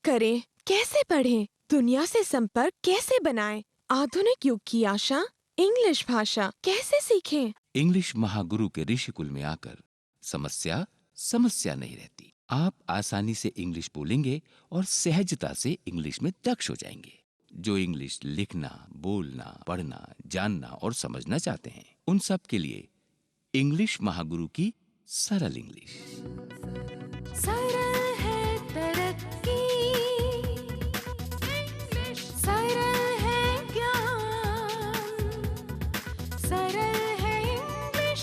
करें, कैसे पढ़ें, दुनिया से संपर्क कैसे बनाएं, आधुनिक युग की आशा, इंग्लिश भाषा कैसे सीखें? इंग्लिश महागुरु के ऋषिकुल में आकर समस्या समस्या नहीं रहती। आप आसानी से इंग्लिश बोलेंगे और सहजता से इंग्लिश में दक्ष हो जाएंगे। जो इंग्लिश लिखना, बोलना, पढ़ना, जानना और समझना चाहते हैं, उन सब के लिए इंग्लिश महागुरु की सरल इंग्लिश। सरल है तरक्की, सरल है ज्ञान, सरल है इंग्लिश,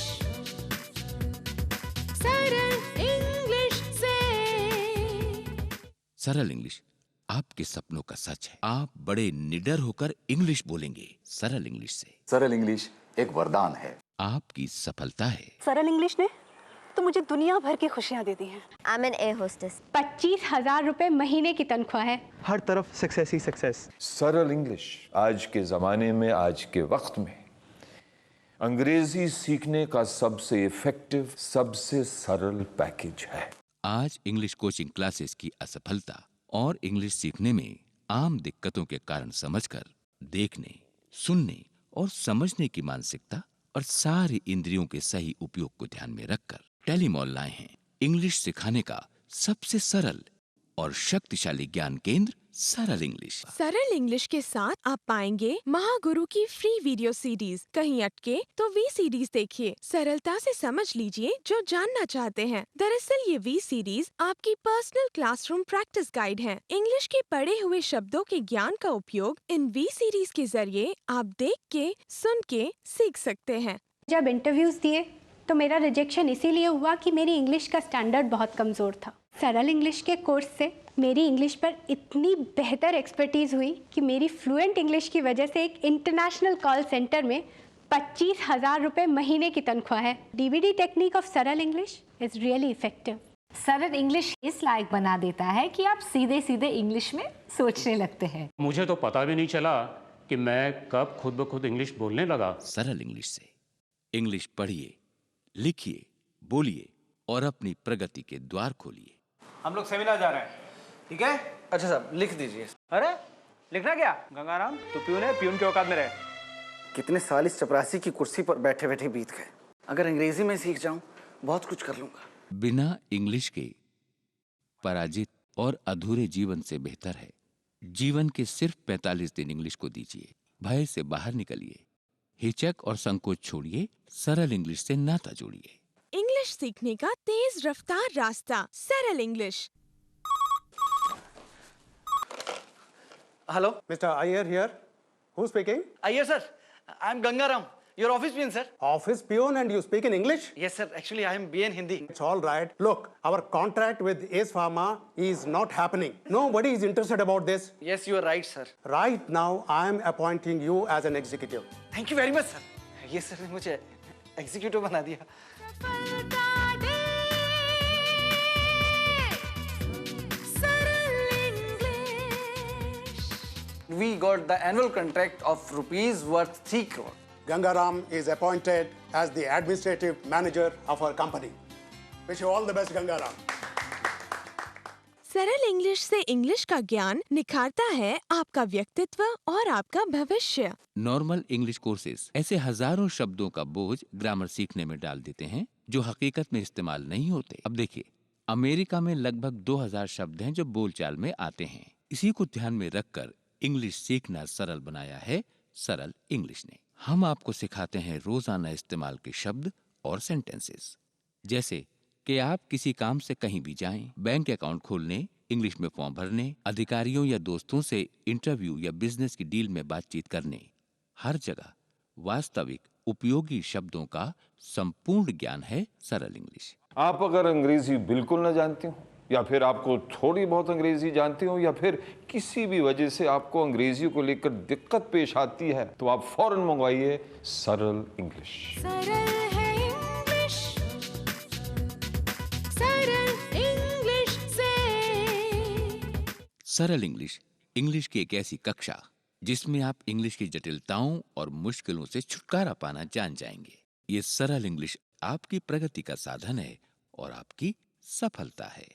सरल इंग्लिश से। सरल इंग्लिश आपके सपनों का सच है। आप बड़े निडर होकर इंग्लिश बोलेंगे सरल इंग्लिश से। सरल इंग्लिश एक वरदान है, आपकी सफलता है। सरल इंग्लिश ने तो मुझे दुनिया भर की खुशियां दे दी हैं। I'm an air hostess. 25,000 रुपए महीने की तनख्वाह है। हर तरफ सक्सेस ही सक्सेस। सरल इंग्लिश आज के ज़माने में, आज के वक्त में अंग्रेजी सीखने का सबसे इफेक्टिव, सबसे सरल पैकेज है। आज इंग्लिश कोचिंग क्लासेस की असफलता और इंग्लिश सीखने में आम दिक्कतों के कारण समझकर देखने, सुनने और समझने की मानसिकता और सारी इंद्रियों के सही उपयोग को ध्यान में रखकर टेलीमॉल लाए हैं। इंग्लिश सिखाने का सबसे सरल और शक्तिशाली ज्ञान केंद्र सरल इंग्लिश। सरल इंग्लिश के साथ आप पाएंगे महागुरु की फ्री वीडियो सीरीज। कहीं अटके तो वी सीरीज देखिए, सरलता से समझ लीजिए जो जानना चाहते हैं। दरअसल ये वी सीरीज आपकी पर्सनल क्लासरूम प्रैक्टिस गाइड है। इंग्लिश के पढ़े हुए शब्दों के ज्ञान का उपयोग इन वी सीरीज के जरिए आप देख के, सुन के सीख सकते हैं। जब इंटरव्यूज दिए तो मेरा रिजेक्शन इसीलिए हुआ कि मेरी इंग्लिश का स्टैंडर्ड बहुत कमज़ोर था। सरल इंग्लिश के कोर्स से मेरी इंग्लिश पर इतनी बेहतर एक्सपर्टीज़ हुई कि मेरी फ्लुएंट इंग्लिश की वजह से एक इंटरनेशनल कॉल सेंटर में 25,000 रुपए महीने की तनख्वाह है। डीवीडी टेक्निक ऑफ सरल इंग्लिश इज़ रियली इफेक्टिव। सरल इंग्लिश इस लायक बना देता है कि आप सीधे सीधे इंग्लिश में सोचने लगते हैं। मुझे तो पता भी नहीं चला कि मैं कब खुद ब खुद इंग्लिश बोलने लगा। सरल इंग्लिश से इंग्लिश पढ़िए, लिखिए, बोलिए और अपनी प्रगति के द्वार खोलिए। हम लोग सेमिनार जा रहे हैं, ठीक है? अच्छा साहब, लिख दीजिए। अरे लिखना क्या? गंगाराम तू प्यून है, प्यून के औकात में रहे। कितने साल इस चपरासी की कुर्सी पर बैठे बैठे बीत गए। अगर अंग्रेजी में सीख जाऊं, बहुत कुछ कर लूंगा। बिना इंग्लिश के पराजित और अधूरे जीवन से बेहतर है जीवन के सिर्फ 45 दिन इंग्लिश को दीजिए। भय से बाहर निकलिए, हिचक और संकोच छोड़िए, सरल इंग्लिश से नाता जोड़िए। इंग्लिश सीखने का तेज रफ्तार रास्ता, सरल English. Hello Mr. Iyer here. Who's speaking? आइए sir, I am Gangaram, your office peon sir. Office peon and you speak in English? Yes sir, actually I am being Hindi. It's all right. Look, our contract with Ace Pharma is not happening. Nobody is interested about this. Yes you are right sir. Right now, I am appointing you as an executive. Thank you very much sir. ये sir ने मुझे executive बना दिया। We got the annual contract of rupees worth 3 crore. Gangaram is appointed as the administrative manager of our company. Wish you all the best, Gangaram. सरल English से English का ज्ञान निखारता है आपका व्यक्तित्व और आपका भविष्य। नॉर्मल इंग्लिश कोर्सेज ऐसे हजारों शब्दों का बोझ ग्रामर सीखने में डाल देते हैं जो हकीकत में इस्तेमाल नहीं होते। अब देखिए, अमेरिका में लगभग 2000 शब्द हैं जो बोलचाल में आते हैं। इसी को ध्यान में रखकर इंग्लिश सीखना सरल बनाया है सरल इंग्लिश ने। हम आपको सिखाते हैं रोजाना इस्तेमाल के शब्द और सेंटेंसेस, जैसे कि आप किसी काम से कहीं भी जाएं, बैंक अकाउंट खोलने, इंग्लिश में फॉर्म भरने, अधिकारियों या दोस्तों से इंटरव्यू या बिजनेस की डील में बातचीत करने, हर जगह वास्तविक उपयोगी शब्दों का संपूर्ण ज्ञान है सरल इंग्लिश। आप अगर अंग्रेजी बिल्कुल न जानते हो, या फिर आपको थोड़ी बहुत अंग्रेजी जानते हो, या फिर किसी भी वजह से आपको अंग्रेजी को लेकर दिक्कत पेश आती है, तो आप फौरन मंगवाइए सरल इंग्लिश। सरल है इंग्लिश, सरल इंग्लिश से। सरल इंग्लिश, इंग्लिश की एक ऐसी कक्षा जिसमें आप इंग्लिश की जटिलताओं और मुश्किलों से छुटकारा पाना जान जाएंगे। ये सरल इंग्लिश आपकी प्रगति का साधन है और आपकी सफलता है।